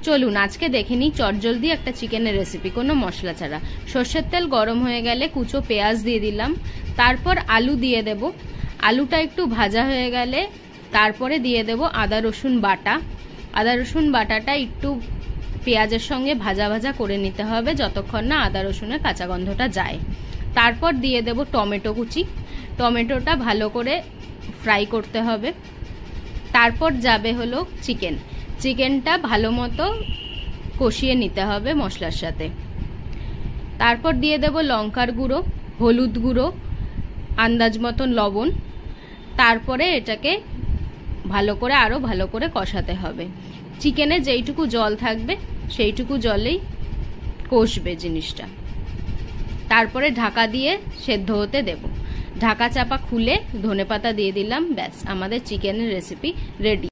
চলুন আজকে দেখে নিই চটজলদি একটা চিকেনের রেসিপি, কোনো মশলা ছাড়া। সর্ষের তেল গরম হয়ে গেলে কুচো পেঁয়াজ দিয়ে দিলাম, তারপর আলু দিয়ে দেব। আলুটা একটু ভাজা হয়ে গেলে তারপরে দিয়ে দেব আদা রসুন বাটা। আদা রসুন বাটাটা একটু পেঁয়াজের সঙ্গে ভাজা ভাজা করে নিতে হবে যতক্ষণ না আদা রসুনের কাঁচা গন্ধটা যায়। তারপর দিয়ে দেব টমেটো কুচি। টমেটোটা ভালো করে ফ্রাই করতে হবে। তারপর যাবে হলো চিকেনটা ভালো মতো কষিয়ে নিতে হবে মশলার সাথে। তারপর দিয়ে দেব লঙ্কার গুঁড়ো, হলুদ গুঁড়ো, আন্দাজ মতন লবণ। তারপরে এটাকে আরো ভালো করে কষাতে হবে। চিকেনে যেইটুকু জল থাকবে সেইটুকু জলেই কষবে জিনিসটা। তারপরে ঢাকা দিয়ে সেদ্ধ হতে দেব। ঢাকা চাপা খুলে ধনেপাতা দিয়ে দিলাম, ব্যাস আমাদের চিকেনের রেসিপি রেডি।